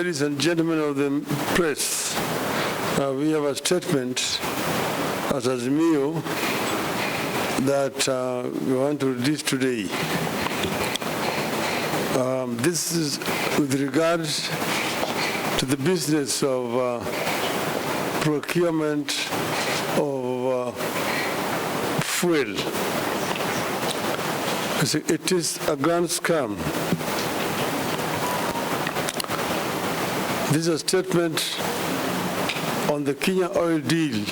Ladies and gentlemen of the press, we have a statement as Azimio that we want to release today. This is with regard to the business of procurement of fuel. It is a grand scam. This is a statement on the Kenya oil deal.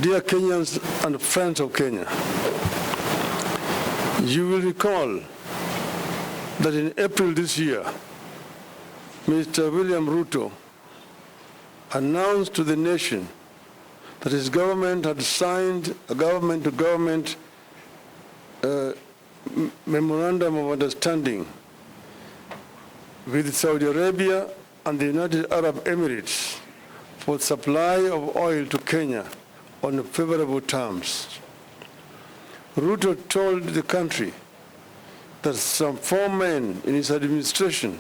Dear Kenyans and friends of Kenya, you will recall that in April this year, Mr. William Ruto announced to the nation that his government had signed a government-to-government memorandum of understanding with Saudi Arabia and the United Arab Emirates for supply of oil to Kenya on favorable terms. Ruto told the country that some 4 men in his administration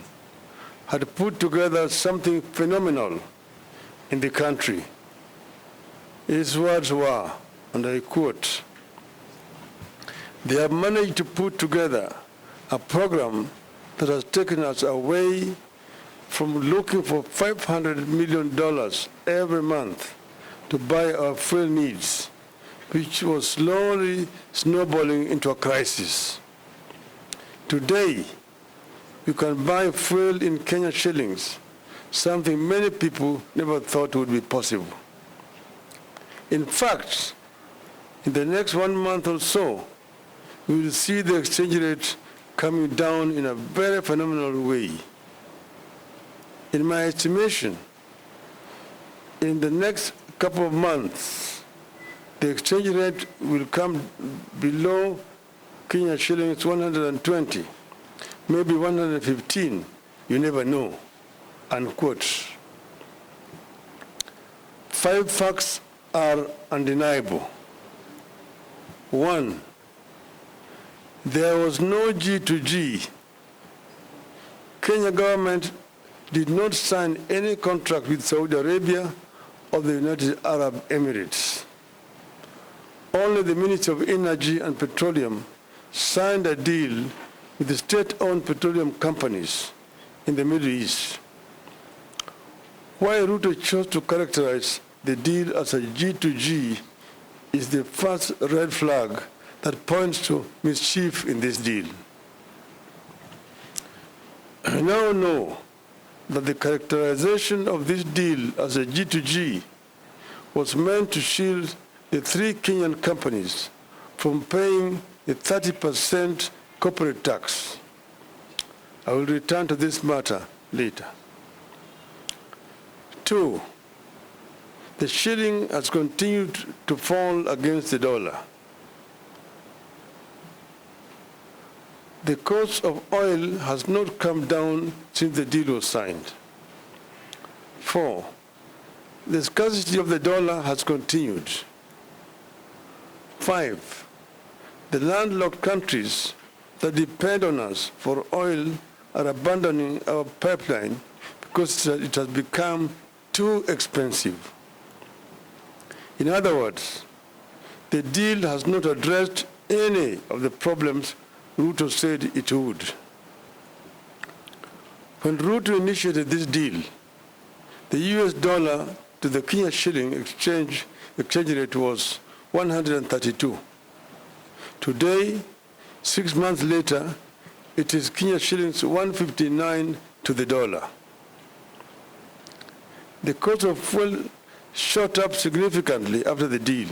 had put together something phenomenal in the country. His words were, and I quote, "They have managed to put together a program that has taken us away from looking for $500 million every month to buy our fuel needs, which was slowly snowballing into a crisis. Today, you can buy fuel in Kenya shillings, something many people never thought would be possible. In fact, in the next 1 month or so, we will see the exchange rate coming down in a very phenomenal way. In my estimation, in the next couple of months, the exchange rate will come below Kenya shillings 120, maybe 115, you never know," unquote. 5 facts are undeniable. 1, there was no G2G. Kenya government did not sign any contract with Saudi Arabia or the United Arab Emirates. Only the Ministry of Energy and Petroleum signed a deal with the state-owned petroleum companies in the Middle East. Why Ruto chose to characterize the deal as a G2G is the first red flag that points to mischief in this deal. I now know that the characterization of this deal as a G2G was meant to shield the 3 Kenyan companies from paying the 30% corporate tax. I will return to this matter later. 2, the shilling has continued to fall against the dollar. The cost of oil has not come down since the deal was signed. 4, the scarcity of the dollar has continued. 5, the landlocked countries that depend on us for oil are abandoning our pipeline because it has become too expensive. In other words, the deal has not addressed any of the problems Ruto said it would. When Ruto initiated this deal, the US dollar to the Kenya shilling exchange rate was 132. Today, 6 months later, it is Kenya shillings 159 to the dollar. The cost of fuel shot up significantly after the deal.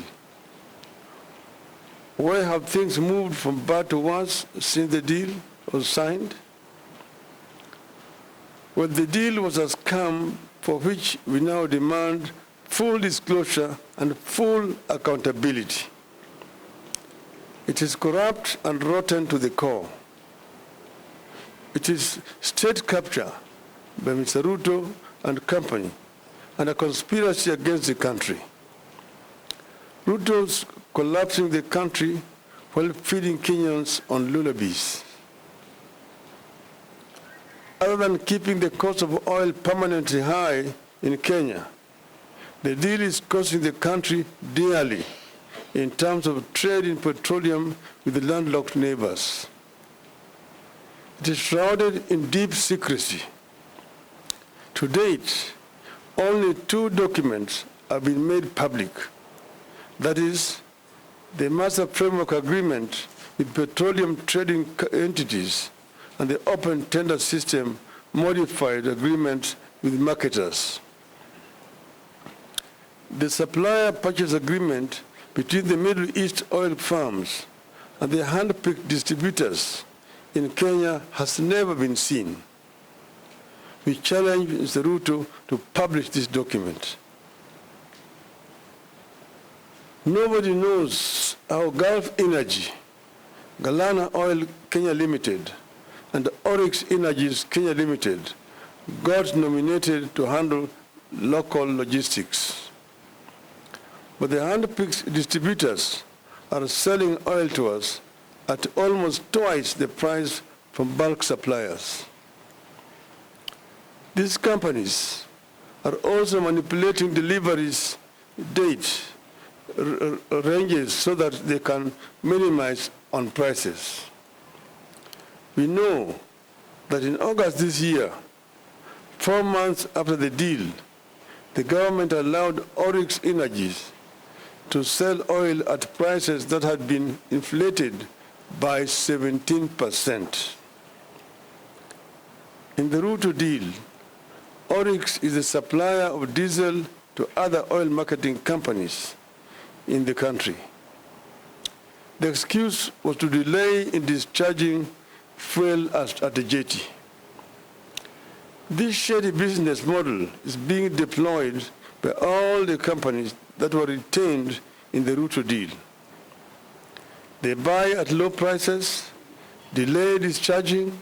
Why have things moved from bad to worse since the deal was signed? Well, the deal was a scam for which we now demand full disclosure and full accountability. It is corrupt and rotten to the core. It is state capture by Mr. Ruto and company and a conspiracy against the country. Ruto's collapsing the country while feeding Kenyans on lullabies. Other than keeping the cost of oil permanently high in Kenya, the deal is costing the country dearly in terms of trade in petroleum with the landlocked neighbors. It is shrouded in deep secrecy. To date, only 2 documents have been made public. That is, the Master Framework Agreement with petroleum trading entities and the Open Tender System Modified Agreement with marketers. The supplier purchase agreement between the Middle East oil firms and the hand-picked distributors in Kenya has never been seen. We challenge Mr. Ruto to publish this document. Nobody knows how Gulf Energy, Galana Oil Kenya Limited, and Oryx Energies Kenya Limited got nominated to handle local logistics. But the hand-picked distributors are selling oil to us at almost twice the price from bulk suppliers. These companies are also manipulating deliveries date ranges so that they can minimize on prices. We know that in August this year, 4 months after the deal, the government allowed Oryx Energies to sell oil at prices that had been inflated by 17%. In the Ruto deal, Oryx is a supplier of diesel to other oil marketing companies in the country. The excuse was to delay in discharging fuel at the jetty. This shady business model is being deployed by all the companies that were retained in the Ruto deal. They buy at low prices, delay discharging,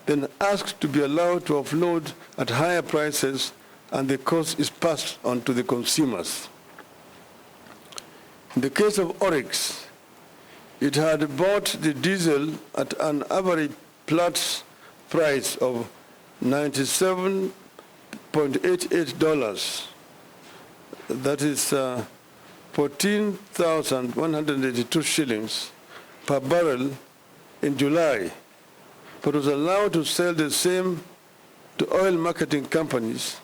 then ask to be allowed to offload at higher prices, and the cost is passed on to the consumers. In the case of Oryx, it had bought the diesel at an average Platts price of $97.88. That is 14,182 shillings per barrel in July, but was allowed to sell the same to oil marketing companies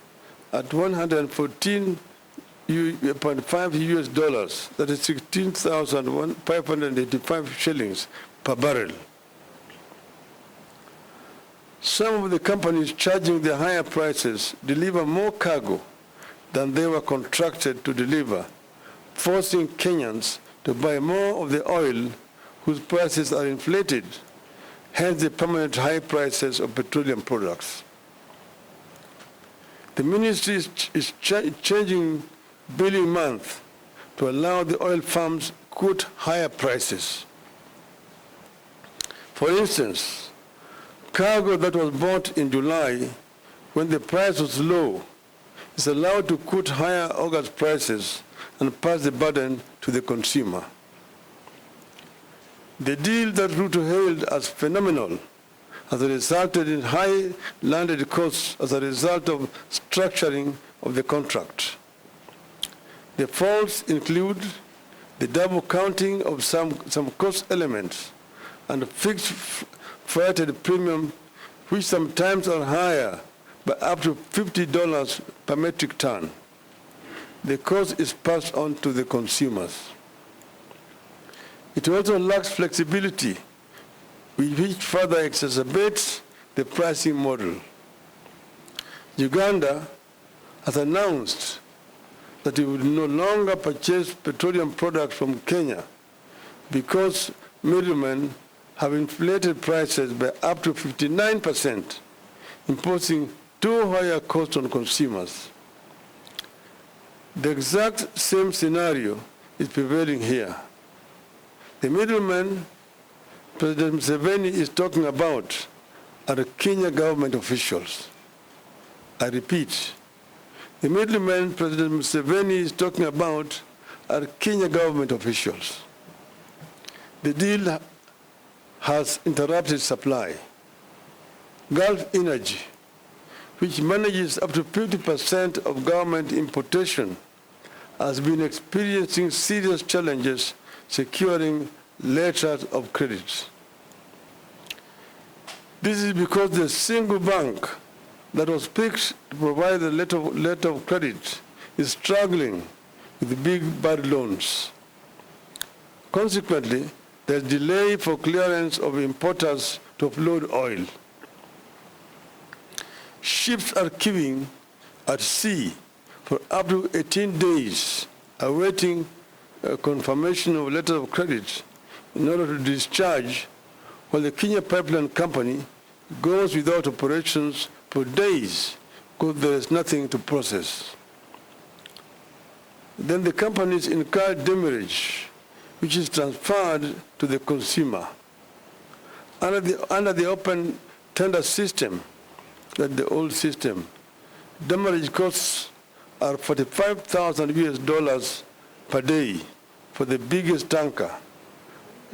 at 114.5 US dollars, that is 16,585 shillings per barrel. Some of the companies charging the higher prices deliver more cargo than they were contracted to deliver, forcing Kenyans to buy more of the oil whose prices are inflated, hence the permanent high prices of petroleum products. The ministry is changing billing month to allow the oil firms quote higher prices. For instance, cargo that was bought in July when the price was low is allowed to quote higher August prices and pass the burden to the consumer. The deal that Ruto hailed as phenomenal has resulted in high landed costs as a result of structuring of the contract. The faults include the double counting of some cost elements and fixed freighted premium, which sometimes are higher by up to $50 per metric ton. The cost is passed on to the consumers. It also lacks flexibility, which further exacerbates the pricing model. Uganda has announced that it will no longer purchase petroleum products from Kenya because middlemen have inflated prices by up to 59%, imposing too high a cost on consumers. The exact same scenario is prevailing here. The middlemen President Museveni is talking about are Kenya government officials. I repeat, the middlemen President Museveni is talking about are Kenya government officials. The deal has interrupted supply. Gulf Energy, which manages up to 50% of government importation, has been experiencing serious challenges securing letters of credit. This is because the single bank that was picked to provide the letter of credit is struggling with big bad loans. Consequently, there's delay for clearance of importers to offload oil. Ships are queuing at sea for up to 18 days, awaiting confirmation of letter of credit in order to discharge, while the Kenya Pipeline Company goes without operations for days because there is nothing to process. Then the companies incur demurrage, which is transferred to the consumer. Under the open tender system, that's the old system, demurrage costs are $45,000 per day for the biggest tanker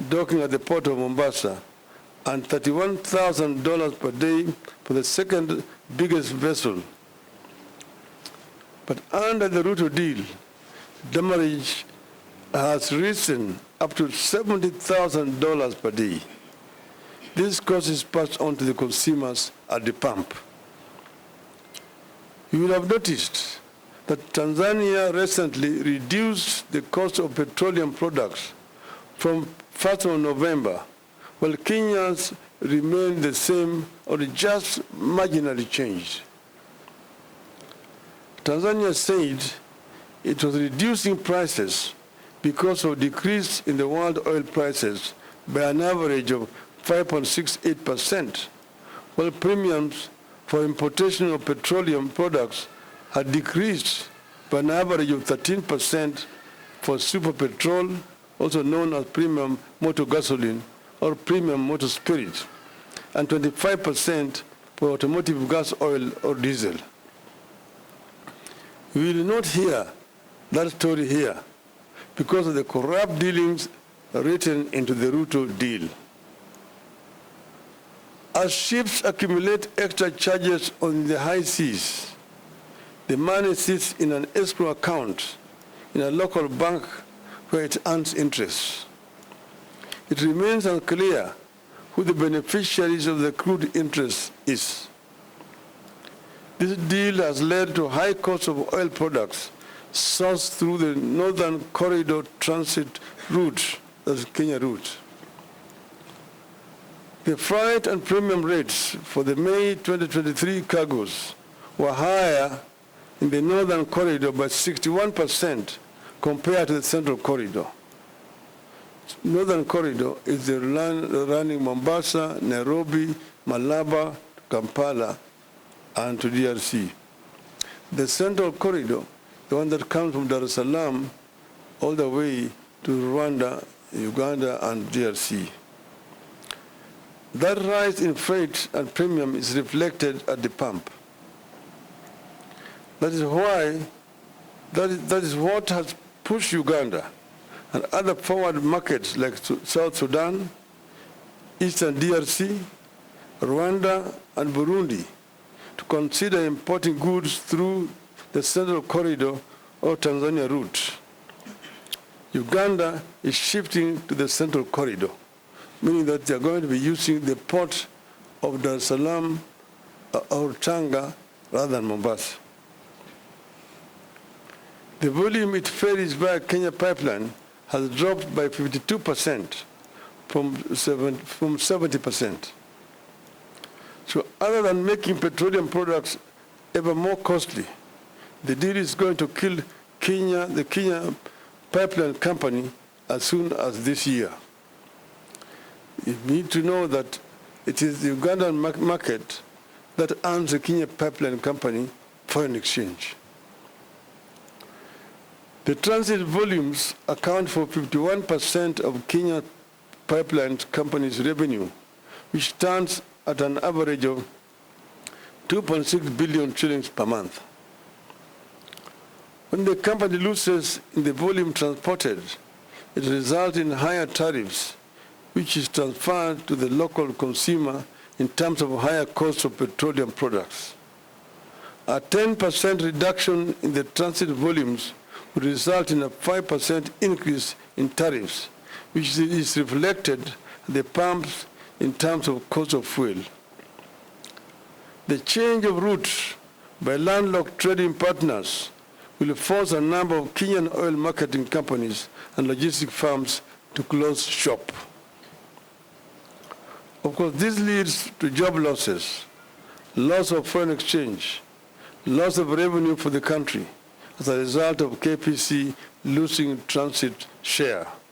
docking at the port of Mombasa, and $31,000 per day for the second biggest vessel. But under the Ruto deal, demurrage has risen up to $70,000 per day. This cost is passed on to the consumers at the pump. You will have noticed that Tanzania recently reduced the cost of petroleum products from 1st of November, while Kenyans remain the same or just marginally changed. Tanzania said it was reducing prices because of decrease in the world oil prices by an average of 5.68%, while premiums for importation of petroleum products had decreased by an average of 13% for super petrol, also known as premium motor gasoline or premium motor spirit, and 25% for automotive gas oil or diesel. We will not hear that story here because of the corrupt dealings written into the Ruto deal. As ships accumulate extra charges on the high seas, the money sits in an escrow account in a local bank where it earns interest. It remains unclear who the beneficiaries of the accrued interest is. This deal has led to high cost of oil products sourced through the Northern Corridor transit route, that's Kenya route. The freight and premium rates for the May 2023 cargoes were higher in the Northern Corridor by 61% compared to the Central Corridor. Northern Corridor is the running Mombasa, Nairobi, Malaba, Kampala, and to DRC. The Central Corridor, the one that comes from Dar es Salaam all the way to Rwanda, Uganda, and DRC. That rise in freight and premium is reflected at the pump. That is why, that is what has pushed Uganda and other forward markets like South Sudan, Eastern DRC, Rwanda, and Burundi to consider importing goods through the Central Corridor or Tanzania route. Uganda is shifting to the Central Corridor, meaning that they are going to be using the port of Dar es Salaam or Tanga rather than Mombasa. The volume it ferries via Kenya Pipeline has dropped by 52% from 70%. So other than making petroleum products ever more costly, the deal is going to kill the Kenya Pipeline Company as soon as this year. You need to know that it is the Ugandan market that earns the Kenya Pipeline Company foreign exchange. The transit volumes account for 51% of Kenya Pipeline Company's revenue, which stands at an average of 2.6 billion shillings per month. When the company loses in the volume transported, it results in higher tariffs, which is transferred to the local consumer in terms of higher costs of petroleum products. A 10% reduction in the transit volumes would result in a 5% increase in tariffs, which is reflected at the pumps in terms of cost of fuel. The change of route by landlocked trading partners will force a number of Kenyan oil marketing companies and logistic firms to close shop. Of course, this leads to job losses, loss of foreign exchange, loss of revenue for the country as a result of KPC losing transit share.